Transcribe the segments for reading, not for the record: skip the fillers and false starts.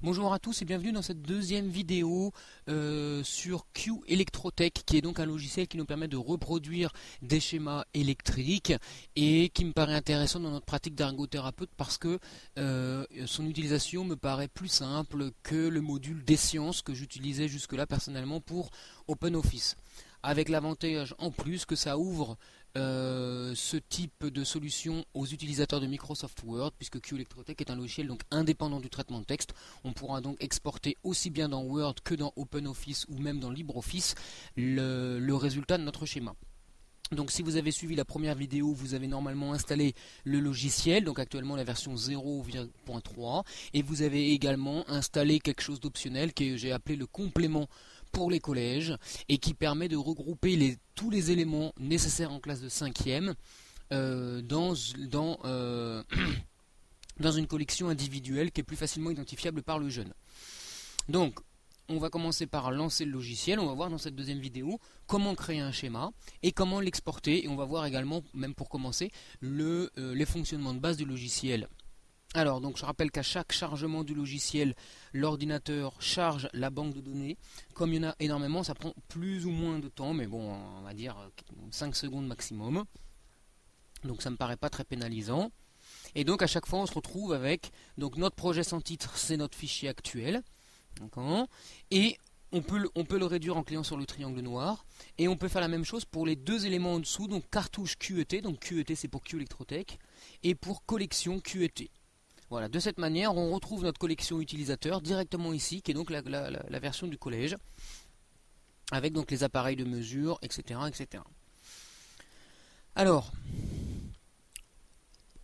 Bonjour à tous et bienvenue dans cette deuxième vidéo sur Q Electrotech, qui est donc un logiciel qui nous permet de reproduire des schémas électriques et qui me paraît intéressant dans notre pratique d'ergothérapeute parce que son utilisation me paraît plus simple que le module des sciences que j'utilisais jusque-là personnellement pour OpenOffice. Avec l'avantage en plus que ça ouvre ce type de solution aux utilisateurs de Microsoft Word, puisque Q Electrotech est un logiciel donc indépendant du traitement de texte. On pourra donc exporter aussi bien dans Word que dans OpenOffice ou même dans LibreOffice le résultat de notre schéma. Donc si vous avez suivi la première vidéo, vous avez normalement installé le logiciel, donc actuellement la version 0.3, et vous avez également installé quelque chose d'optionnel que j'ai appelé le complément pour les collèges et qui permet de regrouper tous les éléments nécessaires en classe de 5e dans une collection individuelle qui est plus facilement identifiable par le jeune. Donc on va commencer par lancer le logiciel, on va voir dans cette deuxième vidéo comment créer un schéma et comment l'exporter, et on va voir également, même pour commencer, les fonctionnements de base du logiciel. Alors, donc je rappelle qu'à chaque chargement du logiciel, l'ordinateur charge la banque de données. Comme il y en a énormément, ça prend plus ou moins de temps, mais bon, on va dire 5 secondes maximum. Donc ça me paraît pas très pénalisant. Et donc à chaque fois, on se retrouve avec donc notre projet sans titre, c'est notre fichier actuel. Et on peut le réduire en cliquant sur le triangle noir. Et on peut faire la même chose pour les deux éléments en dessous, donc cartouche QET, donc QET c'est pour Q Electrotech, et pour collection QET. Voilà, de cette manière, on retrouve notre collection utilisateur directement ici, qui est donc la version du collège, avec donc les appareils de mesure, etc., etc. Alors,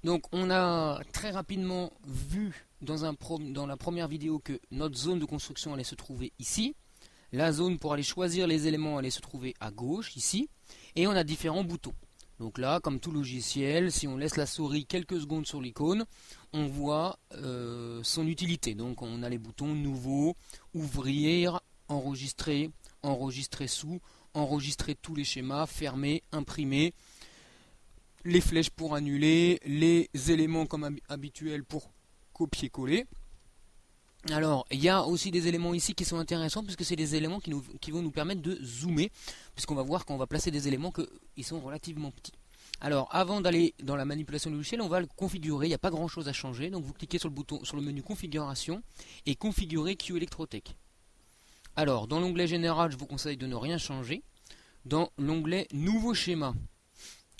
donc on a très rapidement vu dans la première vidéo que notre zone de construction allait se trouver ici. La zone pour aller choisir les éléments allait se trouver à gauche, ici. Et on a différents boutons. Donc là, comme tout logiciel, si on laisse la souris quelques secondes sur l'icône, on voit son utilité. Donc on a les boutons nouveau, ouvrir, enregistrer, enregistrer sous, enregistrer tous les schémas, fermer, imprimer, les flèches pour annuler, les éléments comme habituel pour copier-coller. Alors, il y a aussi des éléments ici qui sont intéressants puisque c'est des éléments qui vont nous permettre de zoomer, puisqu'on va voir qu'on va placer des éléments qui sont relativement petits. Alors, avant d'aller dans la manipulation du logiciel, on va le configurer. Il n'y a pas grand chose à changer. Donc, vous cliquez sur le menu configuration et configurer Q Electrotech. Alors, dans l'onglet général, je vous conseille de ne rien changer. Dans l'onglet nouveau schéma,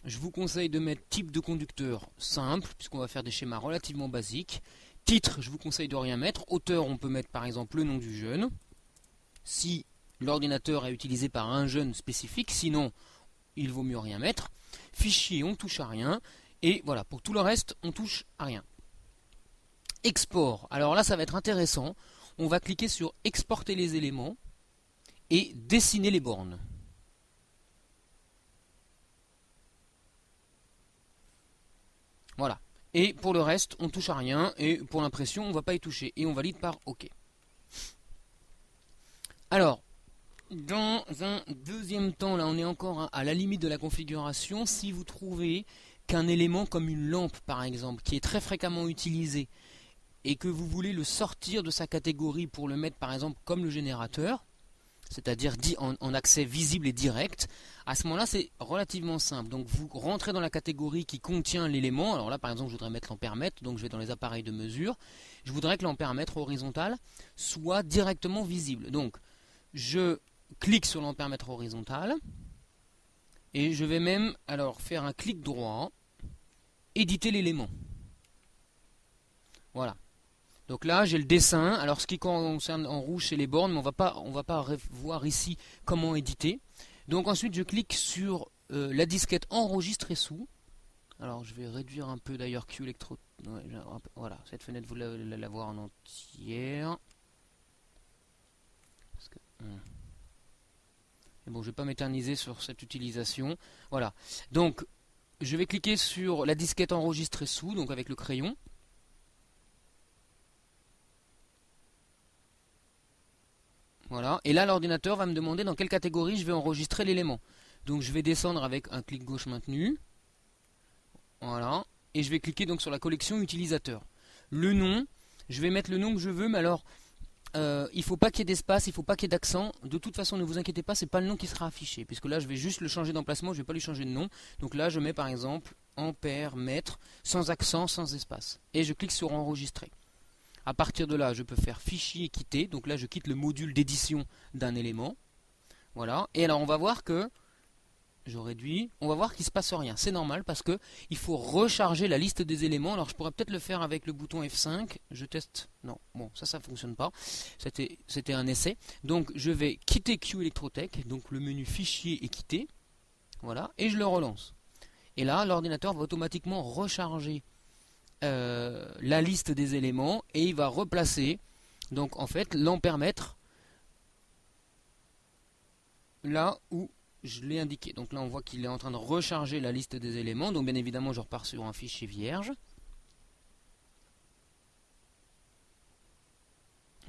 je vous conseille de mettre type de conducteur simple, puisqu'on va faire des schémas relativement basiques. Titre, je vous conseille de rien mettre. Auteur, on peut mettre par exemple le nom du jeune, si l'ordinateur est utilisé par un jeune spécifique, sinon il vaut mieux rien mettre. Fichier, on touche à rien. Et voilà, pour tout le reste, on touche à rien. Export, alors là ça va être intéressant. On va cliquer sur exporter les éléments et dessiner les bornes. Voilà. Et pour le reste, on touche à rien. Et pour l'impression, on ne va pas y toucher. Et on valide par OK. Alors, dans un deuxième temps, là on est encore à la limite de la configuration. Si vous trouvez qu'un élément comme une lampe, par exemple, qui est très fréquemment utilisé, et que vous voulez le sortir de sa catégorie pour le mettre, par exemple, comme le générateur, c'est-à-dire en accès visible et direct, à ce moment-là c'est relativement simple. Donc vous rentrez dans la catégorie qui contient l'élément. Alors là par exemple je voudrais mettre l'ampèremètre, donc je vais dans les appareils de mesure. Je voudrais que l'ampèremètre horizontal soit directement visible. Donc je clique sur l'ampèremètre horizontal et je vais même alors faire un clic droit, éditer l'élément. Voilà. Donc là j'ai le dessin. Alors ce qui concerne en rouge c'est les bornes, mais on va pas voir ici comment éditer. Donc ensuite je clique sur la disquette enregistrer sous. Alors je vais réduire un peu d'ailleurs Q Electro. Ouais, voilà, cette fenêtre vous allez la voir en entière. Et bon, je vais pas m'éterniser sur cette utilisation. Voilà. Donc je vais cliquer sur la disquette enregistrer sous, donc avec le crayon. Voilà, et là l'ordinateur va me demander dans quelle catégorie je vais enregistrer l'élément. Donc je vais descendre avec un clic gauche maintenu. Voilà, et je vais cliquer donc sur la collection utilisateur. Le nom, je vais mettre le nom que je veux, mais alors il faut pas qu'il y ait d'espace, il faut pas qu'il y ait d'accent. De toute façon, ne vous inquiétez pas, c'est pas le nom qui sera affiché, puisque là, je vais juste le changer d'emplacement, je vais pas lui changer de nom. Donc là, je mets par exemple ampère mètre, sans accent, sans espace, et je clique sur enregistrer. À partir de là, je peux faire fichier quitter. Donc là, je quitte le module d'édition d'un élément. Voilà. Et alors, on va voir que je réduis. On va voir qu'il ne se passe rien. C'est normal parce que il faut recharger la liste des éléments. Alors, je pourrais peut-être le faire avec le bouton F5. Je teste. Non, bon, ça fonctionne pas. C'était un essai. Donc, je vais quitter Q Electrotech. Donc, le menu fichier est quitté. Voilà. Et je le relance. Et là, l'ordinateur va automatiquement recharger la liste des éléments et il va replacer donc en fait l'ampèremètre là où je l'ai indiqué. Donc là on voit qu'il est en train de recharger la liste des éléments. Donc bien évidemment je repars sur un fichier vierge.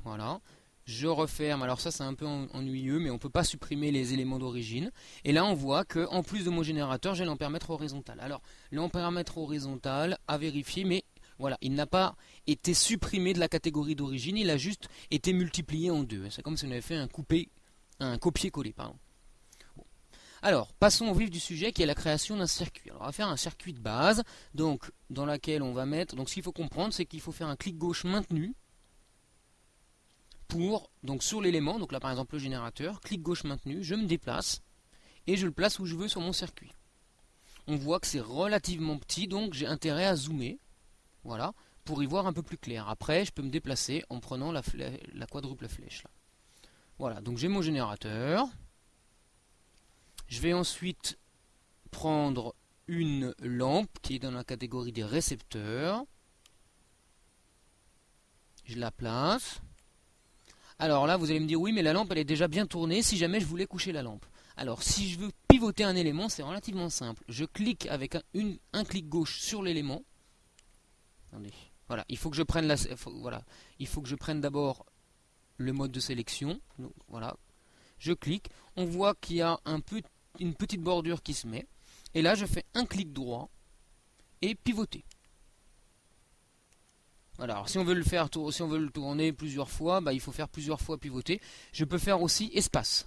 Voilà. Je referme. Alors ça c'est un peu ennuyeux, mais on ne peut pas supprimer les éléments d'origine. Et là on voit que en plus de mon générateur j'ai l'ampèremètre horizontal. Alors l'ampèremètre horizontal à vérifier, mais voilà, il n'a pas été supprimé de la catégorie d'origine, il a juste été multiplié en deux. C'est comme si on avait fait un copier-coller. Bon. Alors, passons au vif du sujet qui est la création d'un circuit. Alors, on va faire un circuit de base, donc dans laquelle on va mettre. Donc, ce qu'il faut comprendre, c'est qu'il faut faire un clic gauche maintenu pour, donc sur l'élément, donc là par exemple le générateur, clic gauche maintenu, je me déplace et je le place où je veux sur mon circuit. On voit que c'est relativement petit, donc j'ai intérêt à zoomer. Voilà, pour y voir un peu plus clair. Après, je peux me déplacer en prenant la quadruple flèche. Là. Voilà, donc j'ai mon générateur. Je vais ensuite prendre une lampe qui est dans la catégorie des récepteurs. Je la place. Alors là, vous allez me dire, oui, mais la lampe, elle est déjà bien tournée si jamais je voulais coucher la lampe. Alors, si je veux pivoter un élément, c'est relativement simple. Je clique avec un clic gauche sur l'élément. Attendez. Voilà, il faut que je prenne il faut que je prenne d'abord le mode de sélection. Donc, voilà, je clique. On voit qu'il y a une petite bordure qui se met. Et là, je fais un clic droit et pivoter. Voilà, alors si on veut le tourner plusieurs fois, il faut faire plusieurs fois pivoter. Je peux faire aussi espace.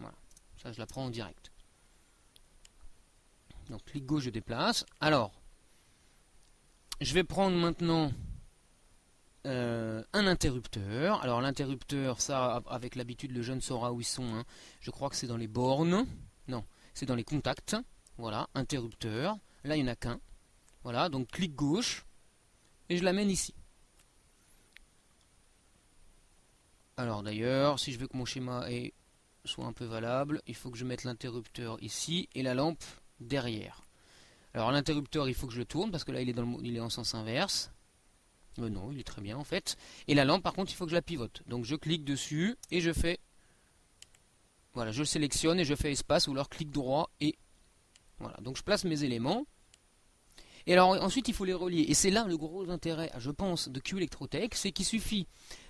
Voilà, ça je la prends en direct. Donc clic gauche, je déplace. Alors, je vais prendre maintenant un interrupteur. Alors l'interrupteur, ça, avec l'habitude, le jeune saura où ils sont. Hein. Je crois que c'est dans les bornes. Non, c'est dans les contacts. Voilà, interrupteur. Là, il n'y en a qu'un. Voilà, donc clic gauche. Et je l'amène ici. Alors d'ailleurs, si je veux que mon schéma soit un peu valable, il faut que je mette l'interrupteur ici et la lampe derrière. Alors l'interrupteur, il faut que je le tourne parce que là il est en sens inverse. Non, il est très bien en fait. Et la lampe par contre, il faut que je la pivote. Donc je clique dessus et je fais... Voilà, je le sélectionne et je fais espace ou alors clic droit et... Voilà, donc je place mes éléments. Et alors ensuite il faut les relier. Et c'est là le gros intérêt, je pense, de Q Electrotech, c'est qu'il suffit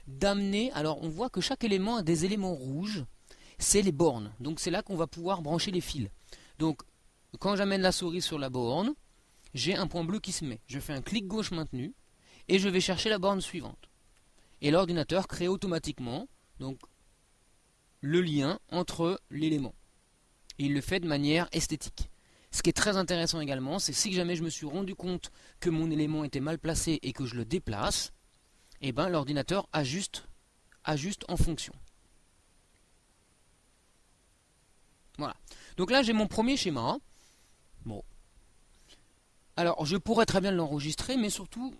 d'amener... Alors on voit que chaque élément a des éléments rouges, c'est les bornes. Donc c'est là qu'on va pouvoir brancher les fils. Donc quand j'amène la souris sur la borne, j'ai un point bleu qui se met. Je fais un clic gauche maintenu et je vais chercher la borne suivante. Et l'ordinateur crée automatiquement donc, le lien entre l'élément. Il le fait de manière esthétique. Ce qui est très intéressant également, c'est si jamais je me suis rendu compte que mon élément était mal placé et que je le déplace, eh ben, l'ordinateur ajuste en fonction. Voilà. Donc là, j'ai mon premier schéma. Bon. Alors, je pourrais très bien l'enregistrer, mais surtout,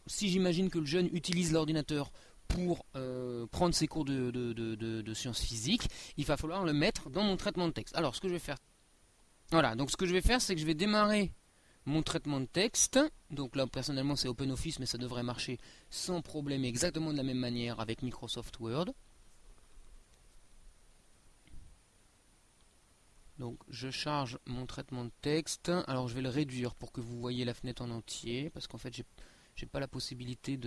si j'imagine que le jeune utilise l'ordinateur pour prendre ses cours de sciences physiques, il va falloir le mettre dans mon traitement de texte. Alors, ce que je vais faire... Voilà, donc ce que je vais faire, c'est que je vais démarrer mon traitement de texte. Donc là, personnellement, c'est OpenOffice, mais ça devrait marcher sans problème, exactement de la même manière avec Microsoft Word. Donc je charge mon traitement de texte. Alors je vais le réduire pour que vous voyez la fenêtre en entier, parce qu'en fait j'ai pas la possibilité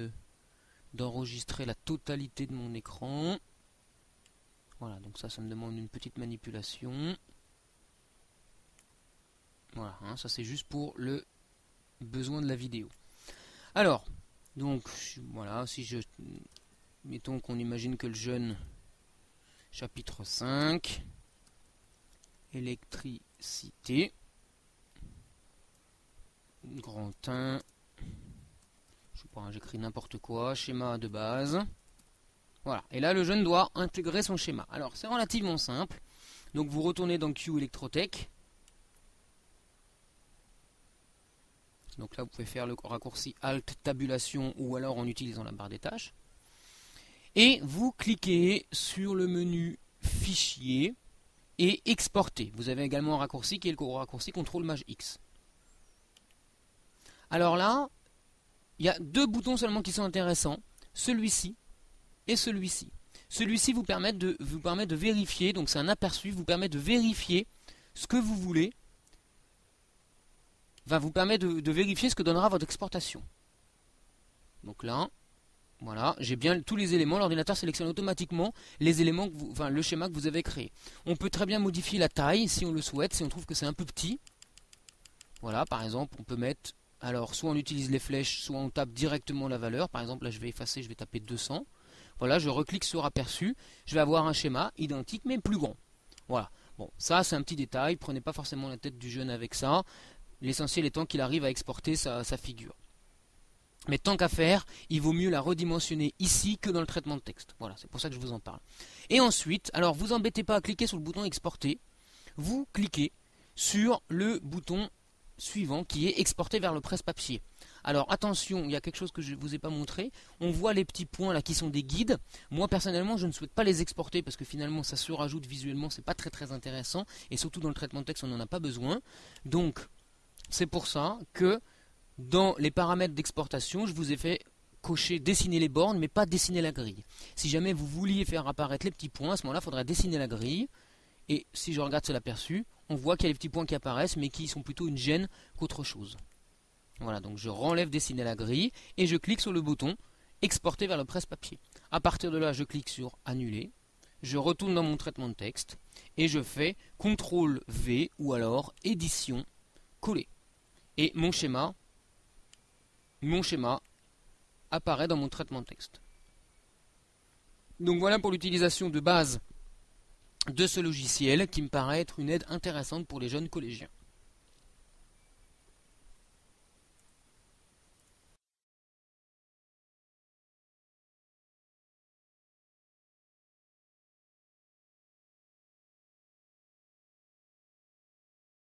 d'enregistrer la totalité de mon écran. Voilà, donc ça me demande une petite manipulation. Voilà, hein, ça c'est juste pour le besoin de la vidéo. Alors, Donc voilà, si je mettons qu'on imagine que le jeune chapitre 5, électricité, grand 1, je sais pas, j'écris n'importe quoi, schéma de base. Voilà, et là le jeune doit intégrer son schéma. Alors c'est relativement simple. Donc vous retournez dans Q Electrotech. Donc là vous pouvez faire le raccourci Alt Tabulation ou alors en utilisant la barre des tâches. Et vous cliquez sur le menu Fichier et Exporter. Vous avez également un raccourci qui est le raccourci CTRL Maj X. Alors là, il y a deux boutons seulement qui sont intéressants, celui-ci et celui-ci. Celui-ci vous permet de vérifier, donc c'est un aperçu, vous permet de vérifier ce que vous voulez, vous permet de vérifier ce que donnera votre exportation. Donc là, voilà, j'ai bien tous les éléments, l'ordinateur sélectionne automatiquement les éléments, le schéma que vous avez créé. On peut très bien modifier la taille si on le souhaite, si on trouve que c'est un peu petit. Voilà, par exemple, on peut mettre, alors soit on utilise les flèches, soit on tape directement la valeur. Par exemple, là je vais effacer, je vais taper 200. Voilà, je reclique sur aperçu, je vais avoir un schéma identique mais plus grand. Voilà, bon, ça c'est un petit détail, prenez pas forcément la tête du jeune avec ça. L'essentiel étant qu'il arrive à exporter sa figure. Mais tant qu'à faire, il vaut mieux la redimensionner ici que dans le traitement de texte. Voilà, c'est pour ça que je vous en parle. Et ensuite, alors vous embêtez pas à cliquer sur le bouton exporter, vous cliquez sur le bouton suivant qui est exporter vers le presse-papier. Alors attention, il y a quelque chose que je ne vous ai pas montré. On voit les petits points là qui sont des guides. Moi personnellement, je ne souhaite pas les exporter parce que finalement ça se rajoute visuellement, c'est pas très intéressant et surtout dans le traitement de texte, on n'en a pas besoin. Donc c'est pour ça que dans les paramètres d'exportation, je vous ai fait cocher dessiner les bornes mais pas dessiner la grille. Si jamais vous vouliez faire apparaître les petits points, à ce moment-là, il faudrait dessiner la grille. Et si je regarde sur l'aperçu, on voit qu'il y a les petits points qui apparaissent, mais qui sont plutôt une gêne qu'autre chose. Voilà, donc je renlève dessiner la grille et je clique sur le bouton exporter vers le presse-papier. À partir de là, je clique sur annuler, je retourne dans mon traitement de texte et je fais CTRL V ou alors édition, coller. Et mon schéma apparaît dans mon traitement de texte. Donc voilà pour l'utilisation de base de ce logiciel qui me paraît être une aide intéressante pour les jeunes collégiens.